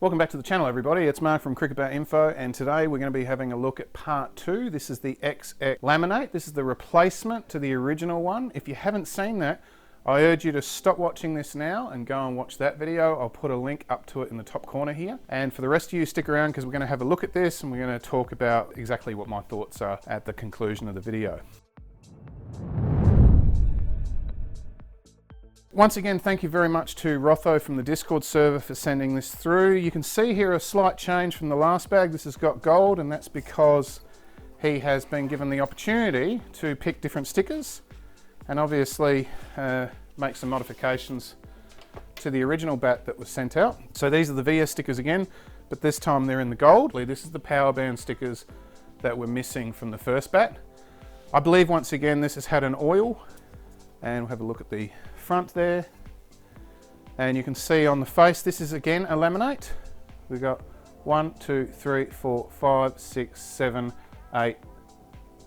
Welcome back to the channel, everybody. It's Marc from CricketBatInfo, and today we're going to be having a look at part 2. This is the XX Laminate. This is the replacement to the original one. If you haven't seen that, I urge you to stop watching this now and go and watch that video. I'll put a link up to it in the top corner here. And for the rest of you, stick around because we're going to have a look at this and we're going to talk about exactly what my thoughts are at the conclusion of the video. Once again, thank you very much to Rotho from the Discord server for sending this through. You can see here a slight change from the last bag. This has got gold, and that's because he has been given the opportunity to pick different stickers and obviously make some modifications to the original bat that was sent out. So these are the VS stickers again, but this time they're in the gold. This is the power band stickers that were missing from the first bat. I believe once again this has had an oil, and we'll have a look at the front there, and you can see on the face this is again a laminate. We've got 1, 2, 3, 4, 5, 6, 7, 8,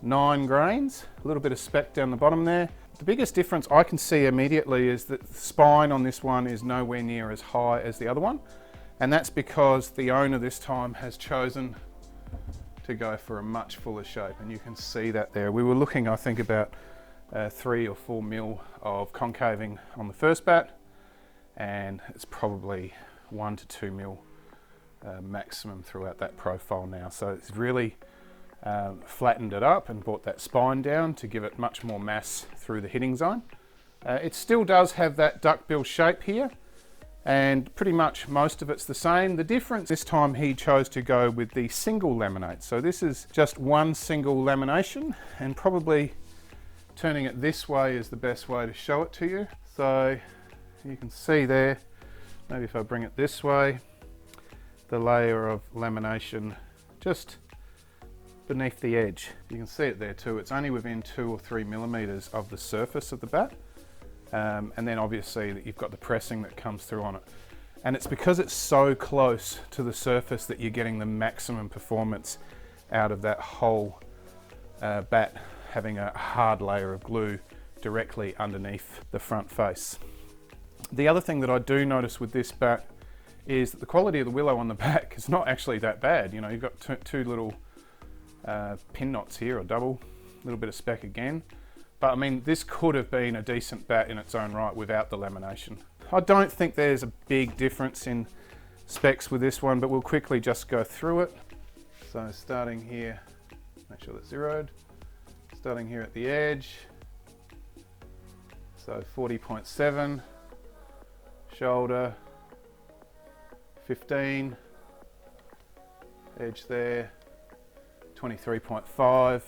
9 grains, a little bit of speck down the bottom there. The biggest difference I can see immediately is that the spine on this one is nowhere near as high as the other one, and that's because the owner this time has chosen to go for a much fuller shape, and you can see that there. We were looking, I think, about 3 or 4 mil of concaving on the first bat, and it's probably 1 to 2 mil maximum throughout that profile now. So it's really flattened it up and brought that spine down to give it much more mass through the hitting zone. It still does have that duckbill shape here, and pretty much most of it's the same. The difference this time, he chose to go with the single laminate. So this is just one single lamination, and probably turning it this way is the best way to show it to you. So you can see there, maybe if I bring it this way, the layer of lamination just beneath the edge. You can see it there too. It's only within 2 or 3 millimeters of the surface of the bat. And then obviously that you've got the pressing that comes through on it. And it's because it's so close to the surface that you're getting the maximum performance out of that whole bat, having a hard layer of glue directly underneath the front face. The other thing that I do notice with this bat is that the quality of the willow on the back is not actually that bad. You know, you've got two little pin knots here, or double, a little bit of speck again. But I mean, this could have been a decent bat in its own right without the lamination. I don't think there's a big difference in specs with this one, but we'll quickly just go through it. So starting here, make sure that's zeroed. Starting here at the edge, so 40.7, shoulder 15, edge there 23.5,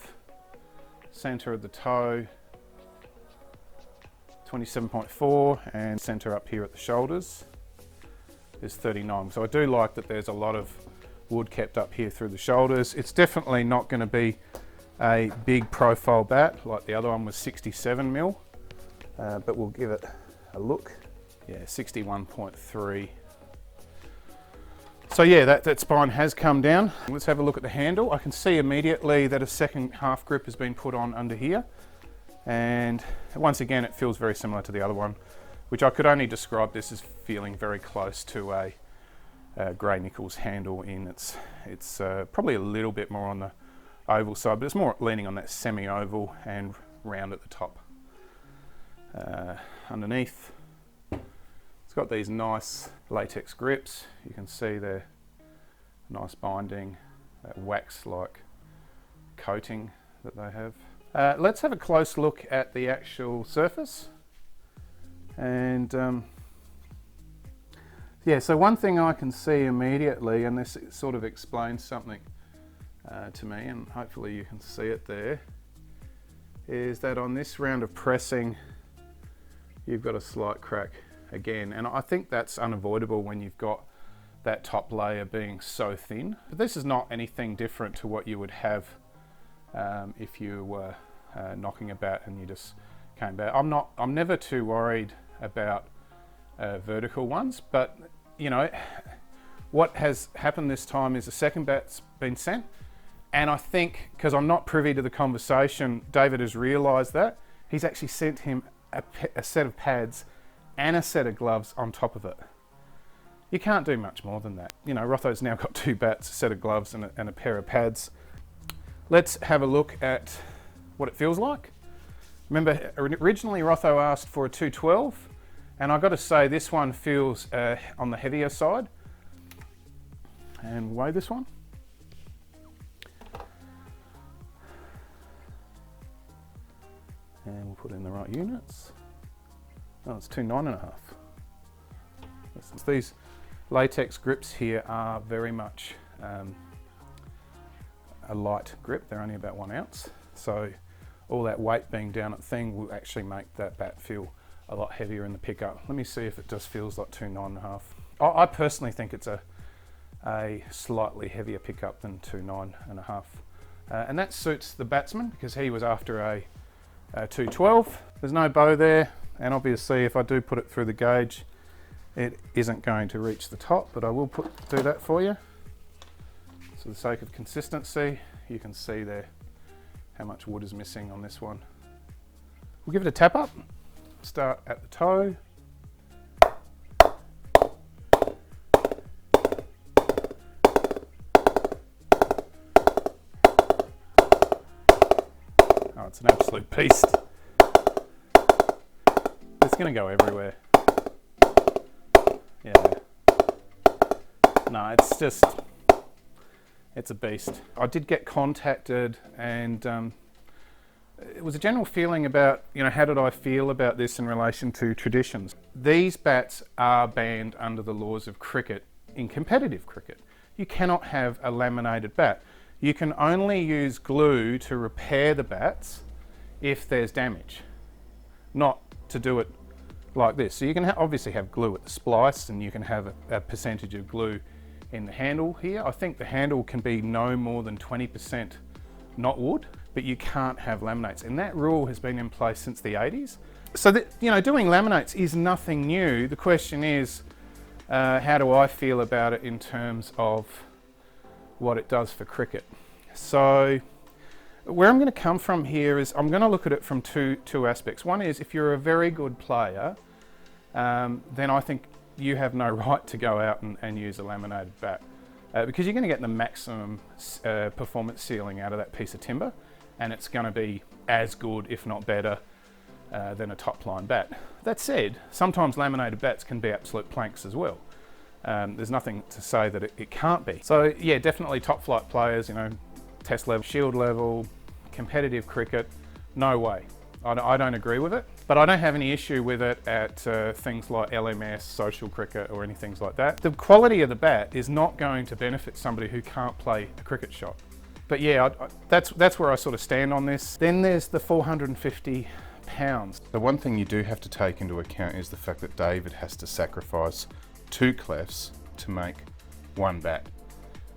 center of the toe 27.4, and center up here at the shoulders is 39. So I do like that there's a lot of wood kept up here through the shoulders. It's definitely not going to be a big profile bat like the other one was 67 mil, but we'll give it a look. Yeah, 61.3. So yeah, that spine has come down. Let's have a look at the handle. I can see immediately that a second half grip has been put on under here, and once again it feels very similar to the other one, which I could only describe this as feeling very close to a Grey Nichols handle in it's probably a little bit more on the oval side, but it's more leaning on that semi-oval and round at the top. Underneath, it's got these nice latex grips. You can see they're nice binding, that wax-like coating that they have. Let's have a close look at the actual surface. And yeah, so one thing I can see immediately, and this sort of explains something to me, and hopefully you can see it there, is that on this round of pressing you've got a slight crack again, and I think that's unavoidable when you've got that top layer being so thin. But this is not anything different to what you would have if you were knocking a bat and you just came back. I'm never too worried about vertical ones, but you know what has happened this time is the second bat's been sent. And I think, because I'm not privy to the conversation, David has realised that. He's actually sent him a set of pads and a set of gloves on top of it. You can't do much more than that. You know, Rotho's now got 2 bats, a set of gloves and a pair of pads. Let's have a look at what it feels like. Remember, originally Rotho asked for a 212, and I've got to say this one feels on the heavier side. And we'll weigh this one. And we'll put in the right units. Oh, it's 2.9.5. These latex grips here are very much a light grip. They're only about 1 ounce. So all that weight being down at the thing will actually make that bat feel a lot heavier in the pickup. Let me see if it just feels like 2.9.5. I personally think it's a slightly heavier pickup than 2.9.5. And that suits the batsman because he was after a 212. There's no bow there, and obviously if I do put it through the gauge, it isn't going to reach the top, but I will do that for you. So for the sake of consistency, you can see there how much wood is missing on this one. We'll give it a tap up, start at the toe. Oh, it's an absolute beast. It's going to go everywhere. Yeah. No, it's a beast. I did get contacted, and it was a general feeling about, you know, how did I feel about this in relation to traditions? These bats are banned under the laws of cricket in competitive cricket. You cannot have a laminated bat. You can only use glue to repair the bats if there's damage, not to do it like this. So you can obviously have glue at the splice, and you can have a percentage of glue in the handle here. I think the handle can be no more than 20% not wood, but you can't have laminates. And that rule has been in place since the 80s. So that, you know, doing laminates is nothing new. The question is, how do I feel about it in terms of what it does for cricket? So where I'm going to come from here is I'm going to look at it from two aspects. One is, if you're a very good player, then I think you have no right to go out and use a laminated bat because you're going to get the maximum performance ceiling out of that piece of timber, and it's going to be as good, if not better, than a top line bat. That said, sometimes laminated bats can be absolute planks as well. There's nothing to say that it can't be. So yeah, definitely top flight players, you know, test level, shield level, competitive cricket, no way. I don't agree with it, but I don't have any issue with it at things like LMS, social cricket, or anything like that. The quality of the bat is not going to benefit somebody who can't play a cricket shot. But yeah, that's where I sort of stand on this. Then there's the 450 pounds. The one thing you do have to take into account is the fact that David has to sacrifice 2 clefs to make 1 bat.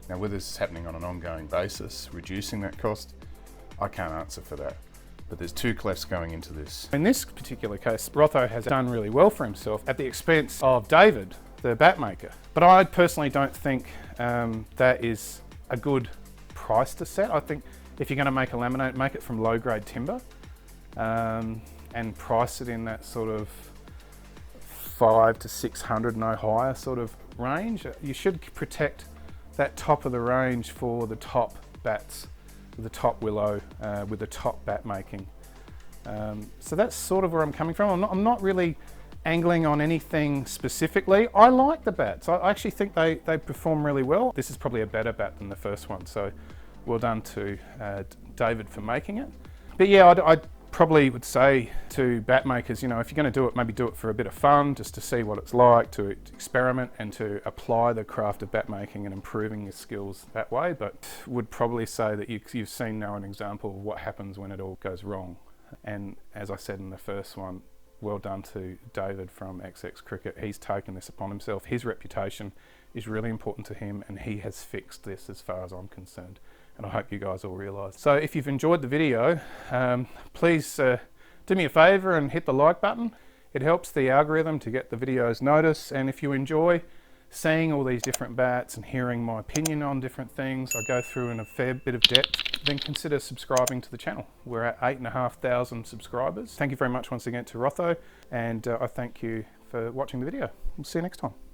Now, whether this is happening on an ongoing basis, reducing that cost, I can't answer for that. But there's 2 clefs going into this. In this particular case, Rotho has done really well for himself at the expense of David, the bat maker. But I personally don't think that is a good price to set. I think if you're going to make a laminate, make it from low grade timber and price it in that sort of 500 to 600, no higher sort of range. You should protect that top of the range for the top bats, the top willow, with the top bat making. So that's sort of where I'm coming from. I'm not really angling on anything specifically. I like the bats. I actually think they perform really well. This is probably a better bat than the first one, so well done to David for making it. But yeah, I probably would say to bat makers, you know, if you're going to do it, maybe do it for a bit of fun, just to see what it's like, to experiment and to apply the craft of bat making and improving your skills that way. But would probably say that you've seen now an example of what happens when it all goes wrong. And as I said in the first one, well done to David from XX Cricket. He's taken this upon himself. His reputation is really important to him, and he has fixed this as far as I'm concerned. And I hope you guys all realise. So if you've enjoyed the video, please do me a favour and hit the like button. It helps the algorithm to get the videos noticed. And if you enjoy seeing all these different bats and hearing my opinion on different things, I go through in a fair bit of depth, then consider subscribing to the channel. We're at 8,500 subscribers. Thank you very much once again to Rotho, and I thank you for watching the video. We'll see you next time.